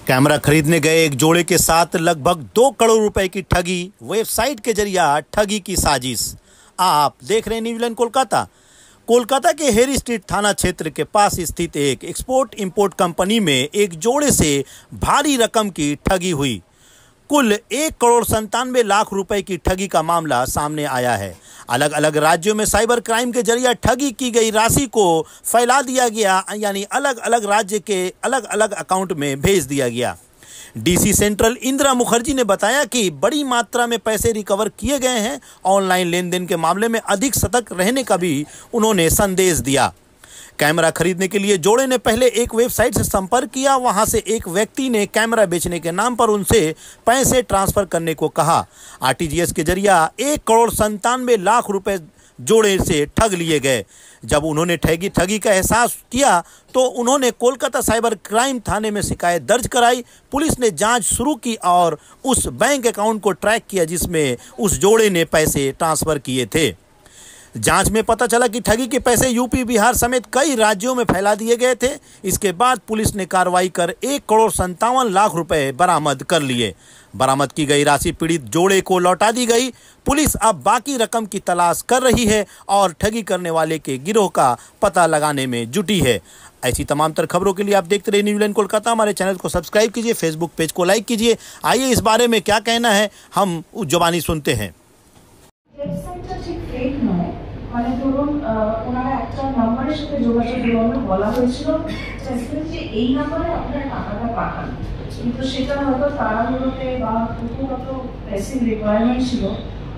Camera खरीदने गए एक जोड़े के साथ लगभग 2 करोड़ रुपए की ठगी, वेबसाइट के जरिए ठगी की साजिश। आप देख रहे हैं न्यूजीलैंड कोलकाता। कोलकाता के हेरी स्ट्रीट थाना क्षेत्र के पास स्थित एक एक्सपोर्ट इंपोर्ट कंपनी में एक जोड़े से भारी रकम की ठगी हुई। कुल 1,97,00,000 रुपए की ठगी का मामला सामने आया है। अलग अलग राज्यों में साइबर क्राइम के जरिए ठगी की गई राशि को फैला दिया गया, यानी अलग अलग राज्य के अलग अलग अकाउंट में भेज दिया गया। डीसी सेंट्रल इंदिरा मुखर्जी ने बताया कि बड़ी मात्रा में पैसे रिकवर किए गए हैं। ऑनलाइन लेन देन के मामले में अधिक सतर्क रहने का भी उन्होंने संदेश दिया। कैमरा खरीदने के लिए जोड़े ने पहले एक वेबसाइट से संपर्क किया। वहां से एक व्यक्ति ने कैमरा बेचने के नाम पर उनसे पैसे ट्रांसफर करने को कहा। आरटीजीएस के जरिए 1,97,00,000 रुपए जोड़े से ठग लिए गए। जब उन्होंने ठगी का एहसास किया तो उन्होंने कोलकाता साइबर क्राइम थाने में शिकायत दर्ज कराई। पुलिस ने जांच शुरू की और उस बैंक अकाउंट को ट्रैक किया जिसमें उस जोड़े ने पैसे ट्रांसफर किए थे। जांच में पता चला कि ठगी के पैसे यूपी, बिहार समेत कई राज्यों में फैला दिए गए थे। इसके बाद पुलिस ने कार्रवाई कर 1,57,00,000 रुपए बरामद कर लिए। बरामद की गई राशि पीड़ित जोड़े को लौटा दी गई। पुलिस अब बाकी रकम की तलाश कर रही है और ठगी करने वाले के गिरोह का पता लगाने में जुटी है। ऐसी तमाम तर खबरों के लिए आप देखते रहिए न्यूजीलैंड कोलकाता। हमारे चैनल को सब्सक्राइब कीजिए, फेसबुक पेज को लाइक कीजिए। आइए इस बारे में क्या कहना है हम जुबानी सुनते हैं। মানে ধরুন ওনারা একটা নম্বরের সাথে যোগাযোগ করতে বলা হয়েছিল যে এই নম্বরে আপনারা টাকাটা পাঠান, কিন্তু সেটা হয়তো তাড়াহুড়োতে বা কত প্রেসিং রিকোয়ারমেন্ট ছিল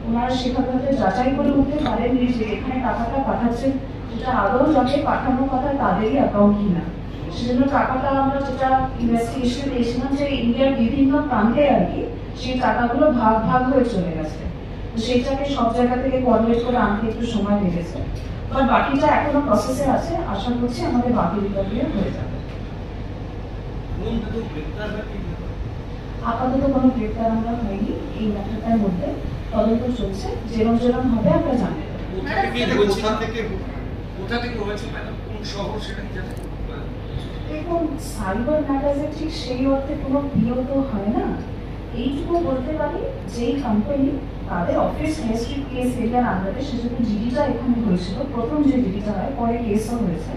ওনারা সেখানে যাচাই করে উঠতে পারেননি যে এখানে টাকাটা পাঠাচ্ছেন যেটা আদৌ যাকে পাঠানোর কথা তাদেরই অ্যাকাউন্ট কিনা। সেজন্য টাকাটা আমরা যেটা ইনভেস্টিগেশনে পেয়েছিলাম যে ইন্ডিয়ার বিভিন্ন প্রান্তে আর কি সেই টাকাগুলো ভাগ ভাগ হয়ে চলে গেছে। সেটাকে সব জায়গা থেকে কোঅর্ডিনেট করে আনতে একটু সময় লেগেছে, বাট বাকিটা এখনো প্রসেসে আছে। আশা করছি আমাদের বাকি রিকভারি হয়ে যাবে। আপাতত কোনো গ্রেপ্তার আমরা হয়নি। এই ম্যাটারটার মধ্যে তদন্ত চলছে, যেরকম হবে আমরা জানাবো। দেখুন, সাইবার ম্যাটারে ঠিক সেই অর্থে কোনো প্রিয় তো হয় না। এইটুকু বলতে পারি যেই কোম্পানি তাদের অফিস হিস্ট্রি কেস এরিয়ার আন্ডারে সেজন্য জিডিটা এখানে হয়েছিল, প্রথম যে জিডিটা হয় পরে কেসও হয়েছে।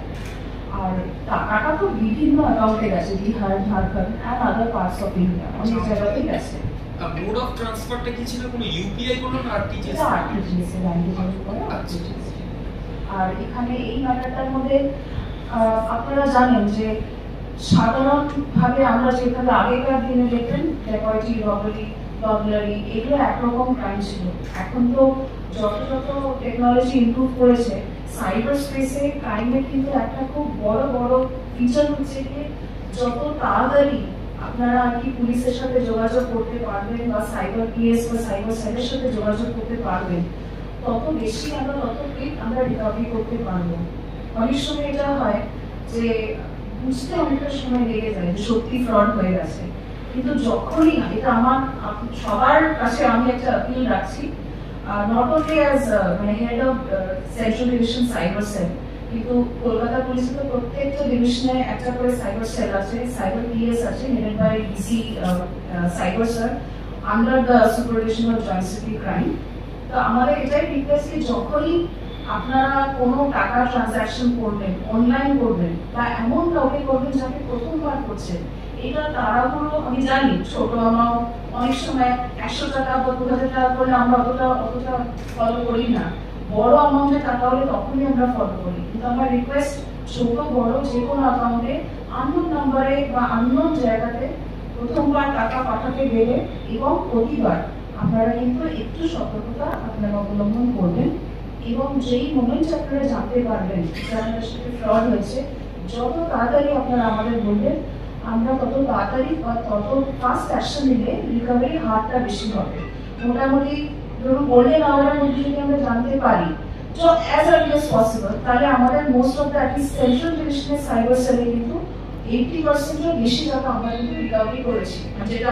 আর টাকাটা তো বিভিন্ন অ্যাকাউন্টে গেছে, Bihar, Jharkhand and other parts of India, অনেক জায়গাতেই গেছে। মোড অফ ট্রান্সফারটা কি ছিল? কোনো ইউপিআই কোনো আরটিজিএস? আরটিজিএস এর ল্যাঙ্গুয়েজ করে আরটিজিএস। আর এখানে এই ম্যাটারটার মধ্যে আপনারা জানেন যে সাধারণভাবে আমরা যেভাবে আগেকার দিনে দেখতেন ড্যাকয়েটি, রবারি, বার্গলারি এগুলো একরকম ক্রাইম ছিল। এখন তো যত যত টেকনোলজি ইমপ্রুভ করেছে সাইবার স্পেসে ক্রাইমের কিন্তু একটা খুব বড় বড় ফিচার হচ্ছে কি যত তাড়াতাড়ি আপনারা আর কি পুলিশের সাথে যোগাযোগ করতে পারবেন বা সাইবার পিএস বা সাইবার সেলের সাথে যোগাযোগ করতে পারবেন তত বেশি আমরা তত কুইক আমরা রিকভারি করতে পারবো। অনেক সময় এটা হয় যে বুঝতে অনেকটা সময় লেগে যায় যে সত্যি ফ্রড হয়ে গেছে, কিন্তু যখনই এটা আমার সবার কাছে আমি একটা আপিল রাখছি, নট অনলি অ্যাজ মানে head of central division cyber cell, কিন্তু কলকাতা পুলিশের তো প্রত্যেকটা ডিভিশনে একটা করে সাইবার সেল আছে, সাইবার পিএস আছে headed by DC cyber sir under the supervision of joint city crime. তো আমাদের এটাই রিকোয়েস্ট কি যখনই আপনারা কোনো টাকা ট্রানজাকশন করবেন, অনলাইন করবেন বা এমন কাউকে করবেন যাকে প্রথমবার করছেন, এটা তাড়াহুড়ো আমি জানি ছোট অ্যামাউন্ট অনেক সময় 100 টাকা বা 2000 টাকা করলে আমরা অতটা ফলো করি না। বড় অ্যামাউন্টের টাকা হলে তখনই আমরা ফলো করি, কিন্তু আমার রিকোয়েস্ট ছোট বড় যে কোনো অ্যাকাউন্টে আননোন নাম্বারে বা আননোন জায়গাতে প্রথমবার টাকা পাঠাতে গেলে এবং প্রতিবার আপনারা কিন্তু একটু সতর্কতা আপনারা অবলম্বন করবেন। এবং যেই মোমেন্ট আপনারা জানতে পারবেন যাদের সাথে ফ্রড হয়েছে যত তাড়াতাড়ি আপনারা আমাদের বলবেন, আমরা তত তাড়াতাড়ি বা তত ফাস্ট অ্যাকশন নিলে রিকভারি হারটা বেশি হবে। মোটামুটি ধরুন গোল্ডেন আওয়ারের মধ্যে যদি আমরা জানতে পারি তো অ্যাজ আর্লি অ্যাজ পসিবল, তাহলে আমাদের most of the at least central ডিভিশনের সাইবার সেলে কিন্তু 80% বেশি টাকা আমরা কিন্তু রিকভারি করেছি। যেটা